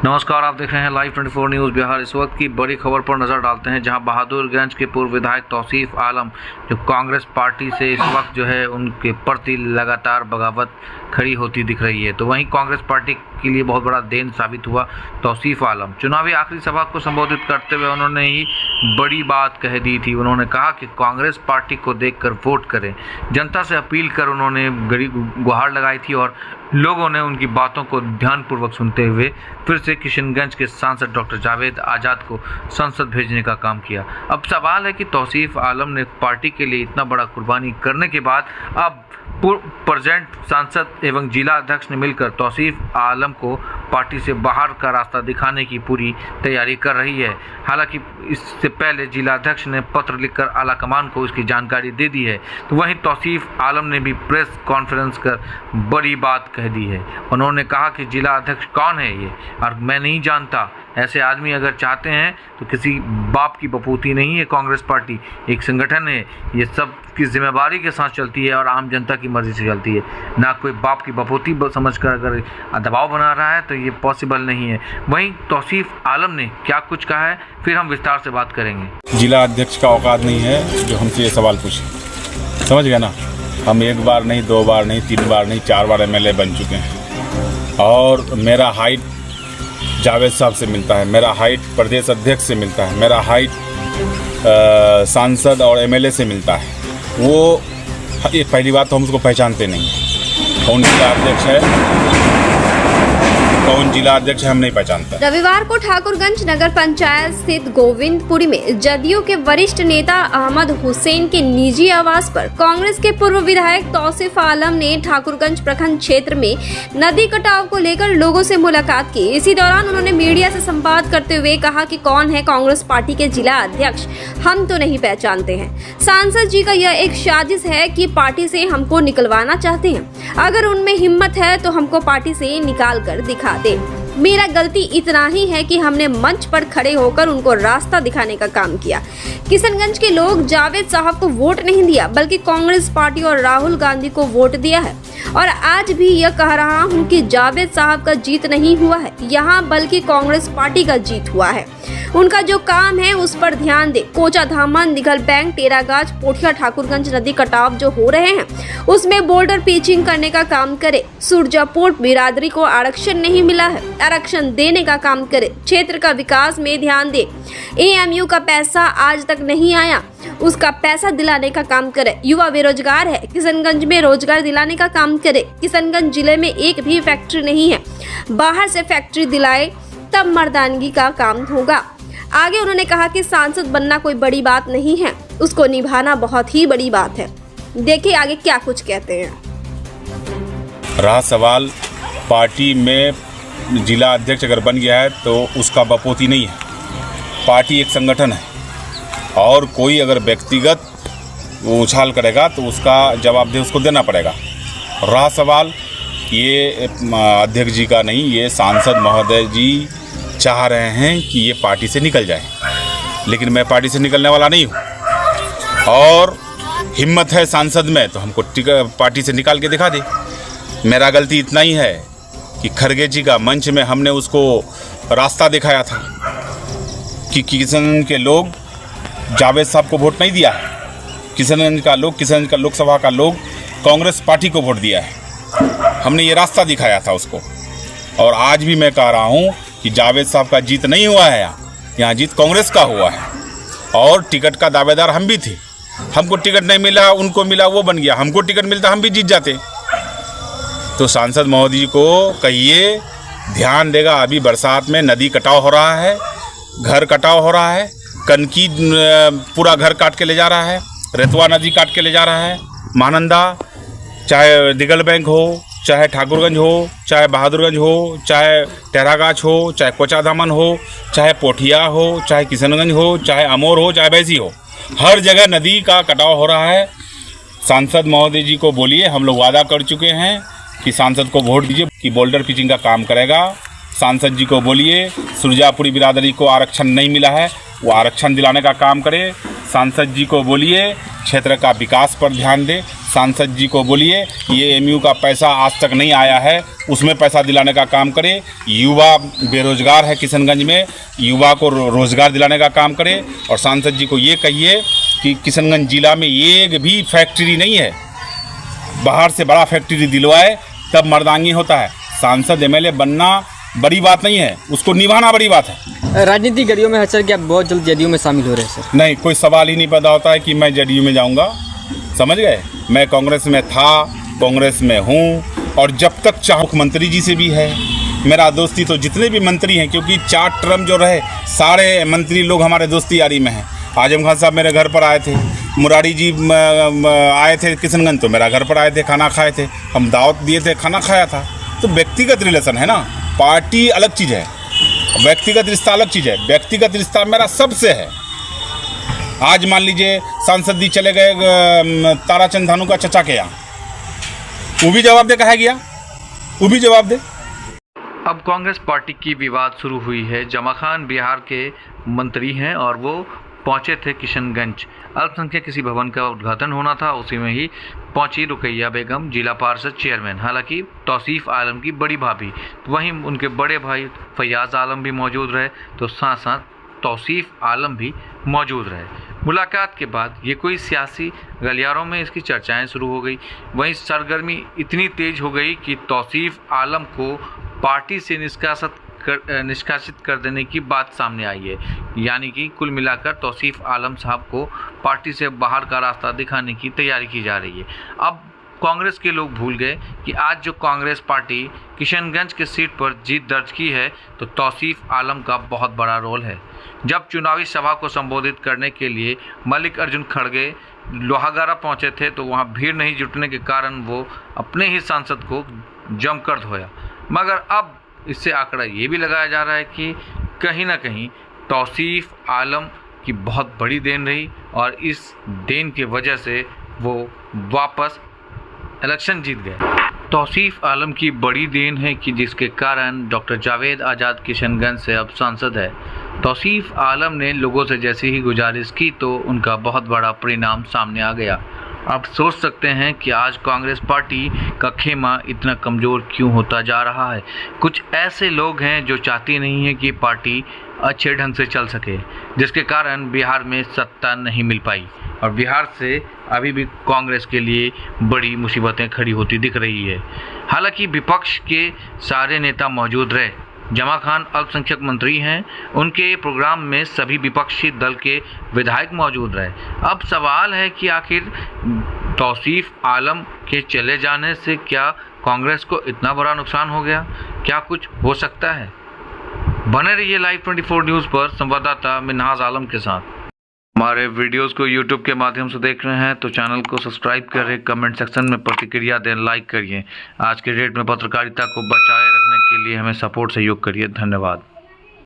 नमस्कार, आप देख रहे हैं लाइव 24 न्यूज़ बिहार। इस वक्त की बड़ी खबर पर नज़र डालते हैं, जहां बहादुरगंज के पूर्व विधायक तौसीफ आलम जो कांग्रेस पार्टी से इस वक्त जो है उनके प्रति लगातार बगावत खड़ी होती दिख रही है। तो वहीं कांग्रेस पार्टी के लिए बहुत बड़ा देन साबित हुआ तौसीफ आलम। चुनावी आखिरी सभा को संबोधित करते हुए उन्होंने ही बड़ी बात कह दी थी। उन्होंने कहा कि कांग्रेस पार्टी को देखकर वोट करें। जनता से अपील कर उन्होंने गुहार लगाई थी और लोगों ने उनकी बातों को ध्यानपूर्वक सुनते हुए फिर से किशनगंज के सांसद डॉक्टर जावेद आज़ाद को संसद भेजने का काम किया। अब सवाल है कि तौसीफ आलम ने पार्टी के लिए इतना बड़ा कुर्बानी करने के बाद अब प्रेजेंट सांसद एवं जिला अध्यक्ष ने मिलकर तौसीफ आलम को पार्टी से बाहर का रास्ता दिखाने की पूरी तैयारी कर रही है। हालांकि इससे पहले जिला अध्यक्ष ने पत्र लिखकर आलाकमान को इसकी जानकारी दे दी है। तो वहीं तौसीफ आलम ने भी प्रेस कॉन्फ्रेंस कर बड़ी बात कह दी है। उन्होंने कहा कि जिला अध्यक्ष कौन है ये, और मैं नहीं जानता। ऐसे आदमी अगर चाहते हैं तो किसी बाप की बपूती नहीं है। कांग्रेस पार्टी एक संगठन है, ये सब की जिम्मेदारी के साथ चलती है और आम जनता की मर्जी से चलती है, ना कोई बाप की बपूती समझकर अगर दबाव बना रहा है तो ये पॉसिबल नहीं है। वहीं तौसीफ आलम ने क्या कुछ कहा है, फिर हम विस्तार से बात करेंगे। जिला अध्यक्ष का औकात नहीं है जो हमसे ये सवाल पूछे, समझ गए ना। हम एक बार नहीं, दो बार नहीं, तीन बार नहीं, 4 बार MLA बन चुके हैं और मेरा हाइट जावेद साहब से मिलता है, मेरा हाइट प्रदेश अध्यक्ष से मिलता है, मेरा हाइट सांसद और MLA से मिलता है। वो ये पहली बात तो हम उसको पहचानते नहीं, कौन जिला अध्यक्ष है, कौन जिला अध्यक्ष है, हम नहीं पहचानता। रविवार को ठाकुरगंज नगर पंचायत स्थित गोविंदपुरी में जदयू के वरिष्ठ नेता अहमद हुसैन के निजी आवास पर कांग्रेस के पूर्व विधायक तौसीफ आलम ने ठाकुरगंज प्रखंड क्षेत्र में नदी कटाव को लेकर लोगों से मुलाकात की। इसी दौरान उन्होंने मीडिया से संवाद करते हुए कहा कि कौन है कांग्रेस पार्टी के जिला अध्यक्ष, हम तो नहीं पहचानते हैं। सांसद जी का यह एक साजिश है कि पार्टी से हमको निकलवाना चाहते हैं। अगर उनमें हिम्मत है तो हमको पार्टी से निकाल कर दिखा दे। मेरा गलती इतना ही है कि हमने मंच पर खड़े होकर उनको रास्ता दिखाने का काम किया। किशनगंज के लोग जावेद साहब को वोट नहीं दिया, बल्कि कांग्रेस पार्टी और राहुल गांधी को वोट दिया है। और आज भी यह कह रहा हूं कि जावेद साहब का जीत नहीं हुआ है यहाँ, बल्कि कांग्रेस पार्टी का जीत हुआ है। उनका जो काम है उस पर ध्यान दे। कोचा धामन, दिघल बैंक, टेरागाछ, पोठिया, ठाकुरगंज नदी कटाव जो हो रहे हैं उसमें बोर्डर पिचिंग करने का काम करे। सुरजापुर बिरादरी को आरक्षण नहीं मिला है, आरक्षण देने का काम करे। क्षेत्र का विकास में ध्यान दे। AMU का पैसा आज तक नहीं आया, उसका पैसा दिलाने का काम करे। युवा बेरोजगार है, किशनगंज में रोजगार दिलाने का काम करे। किशनगंज जिले में एक भी फैक्ट्री नहीं है, बाहर से फैक्ट्री दिलाए तब मर्दानगी का काम होगा। आगे उन्होंने कहा कि सांसद बनना कोई बड़ी बात नहीं है, उसको निभाना बहुत ही बड़ी बात है। देखिए आगे क्या कुछ कहते हैं। रहा सवाल पार्टी में जिला अध्यक्ष अगर बन गया है तो उसका बपोती नहीं है, पार्टी एक संगठन है और कोई अगर व्यक्तिगत उछाल करेगा तो उसका जवाबदेही उसको देना पड़ेगा। रहा सवाल ये अध्यक्ष जी का नहीं, ये सांसद महोदय जी चाह रहे हैं कि ये पार्टी से निकल जाए, लेकिन मैं पार्टी से निकलने वाला नहीं हूँ और हिम्मत है सांसद में तो हमको पार्टी से निकाल के दिखा दे। मेरा गलती इतना ही है कि खरगे जी का मंच में हमने उसको रास्ता दिखाया था कि किशनगंज के लोग जावेद साहब को वोट नहीं दिया है, किशनगंज का लोकसभा का लोग कांग्रेस पार्टी को वोट दिया है। हमने ये रास्ता दिखाया था उसको। और आज भी मैं कह रहा हूँ कि जावेद साहब का जीत नहीं हुआ है, यहाँ जीत कांग्रेस का हुआ है और टिकट का दावेदार हम भी थे। हमको टिकट नहीं मिला, उनको मिला, वो बन गया। हमको टिकट मिलता हम भी जीत जाते। तो सांसद महोदय जी को कहिए ध्यान देगा। अभी बरसात में नदी कटाव हो रहा है, घर कटाव हो रहा है, कनकी पूरा घर काट के ले जा रहा है, रेतवा नदी काट के ले जा रहा है, महानंदा, चाहे दिघल बैंक हो, चाहे ठाकुरगंज हो, चाहे बहादुरगंज हो, चाहे टेरागाछ हो, चाहे कोचा धामन हो, चाहे पोठिया हो, चाहे किशनगंज हो, चाहे अमोर हो, चाहे बैसी हो, हर जगह नदी का कटाव हो रहा है। सांसद महोदय जी को बोलिए, हम लोग वादा कर चुके हैं कि सांसद को वोट दीजिए कि बोल्डर पिचिंग का काम करेगा। सांसद जी को बोलिए सुरजापुरी बिरादरी को आरक्षण नहीं मिला है, वो आरक्षण दिलाने का काम करे। सांसद जी को बोलिए क्षेत्र का विकास पर ध्यान दे। सांसद जी को बोलिए ये एमयू का पैसा आज तक नहीं आया है, उसमें पैसा दिलाने का काम करे। युवा बेरोजगार है किशनगंज में, युवा को रोजगार दिलाने का काम करे। और सांसद जी को ये कहिए कि किशनगंज जिला में एक भी फैक्ट्री नहीं है, बाहर से बड़ा फैक्ट्री दिलवाए तब मर्दांगी होता है। सांसद एमएलए बनना बड़ी बात नहीं है, उसको निभाना बड़ी बात है। राजनीतिक गलियों में सर क्या बहुत जल्द जदयू में शामिल हो रहे हैं सर? नहीं, कोई सवाल ही नहीं पैदा होता है कि मैं जदयू में जाऊंगा, समझ गए। मैं कांग्रेस में था, कांग्रेस में हूं, और जब तक चाहे मुख्यमंत्री जी से भी है मेरा दोस्ती, तो जितने भी मंत्री हैं, क्योंकि 4 टर्म जो रहे सारे मंत्री लोग हमारे दोस्ती यारी में हैं। आजम खान साहब मेरे घर पर आए थे, मुरारी जी आए थे किशनगंज, तो मेरा घर पर आए थे, खाना खाए थे, हम दावत दिए थे, खाना खाया था। तो व्यक्तिगत रिलेशन है ना, पार्टी अलग चीज़ है, व्यक्तिगत रिश्ता अलग चीज़ है। व्यक्तिगत रिश्ता मेरा सबसे है। आज मान लीजिए सांसद जी चले गए ताराचंद धानू का चचा के यहाँ, वो भी जवाब दे, कहा गया वो भी जवाब दे। अब कांग्रेस पार्टी की विवाद शुरू हुई है। जमा खान बिहार के मंत्री हैं और वो पहुंचे थे किशनगंज। अल्पसंख्यक किसी भवन का उद्घाटन होना था, उसी में ही पहुंची रुकैया बेगम, जिला पार्षद चेयरमैन, हालांकि तौसीफ आलम की बड़ी भाभी, वहीं उनके बड़े भाई फैयाज आलम भी मौजूद रहे, तो साथ साथ तौसीफ आलम भी मौजूद रहे। मुलाकात के बाद ये कोई सियासी गलियारों में इसकी चर्चाएं शुरू हो गई। वहीं सरगर्मी इतनी तेज हो गई कि तौसीफ आलम को पार्टी से निष्कासित कर देने की बात सामने आई है। यानी कि कुल मिलाकर तौसीफ आलम साहब को पार्टी से बाहर का रास्ता दिखाने की तैयारी की जा रही है। अब कांग्रेस के लोग भूल गए कि आज जो कांग्रेस पार्टी किशनगंज के सीट पर जीत दर्ज की है, तो तौसीफ आलम का बहुत बड़ा रोल है। जब चुनावी सभा को संबोधित करने के लिए मल्लिकार्जुन खड़गे लोहागारा पहुंचे थे, तो वहां भीड़ नहीं जुटने के कारण वो अपने ही सांसद को जमकर धोया। मगर अब इससे आंकड़ा ये भी लगाया जा रहा है कि कहीं ना कहीं तौसीफ आलम की बहुत बड़ी देन रही, और इस देन की वजह से वो वापस इलेक्शन जीत गए। तौसीफ आलम की बड़ी देन है कि जिसके कारण डॉक्टर जावेद आज़ाद किशनगंज से अब सांसद है। तौसीफ आलम ने लोगों से जैसे ही गुजारिश की तो उनका बहुत बड़ा परिणाम सामने आ गया। आप सोच सकते हैं कि आज कांग्रेस पार्टी का खेमा इतना कमज़ोर क्यों होता जा रहा है। कुछ ऐसे लोग हैं जो चाहते नहीं हैं कि पार्टी अच्छे ढंग से चल सके, जिसके कारण बिहार में सत्ता नहीं मिल पाई, और बिहार से अभी भी कांग्रेस के लिए बड़ी मुसीबतें खड़ी होती दिख रही है। हालांकि विपक्ष के सारे नेता मौजूद रहे। जमा खान अल्पसंख्यक मंत्री हैं, उनके प्रोग्राम में सभी विपक्षी दल के विधायक मौजूद रहे। अब सवाल है कि आखिर तौसीफ आलम के चले जाने से क्या कांग्रेस को इतना बड़ा नुकसान हो गया? क्या कुछ हो सकता है? बने रहिए लाइव 24 न्यूज़ पर संवाददाता मिन्हाज आलम के साथ। हमारे वीडियोस को यूट्यूब के माध्यम से देख रहे हैं तो चैनल को सब्सक्राइब करें, कमेंट सेक्शन में प्रतिक्रिया दें, लाइक करिए। आज के डेट में पत्रकारिता को बचाए रखने के लिए हमें सपोर्ट सहयोग करिए। धन्यवाद।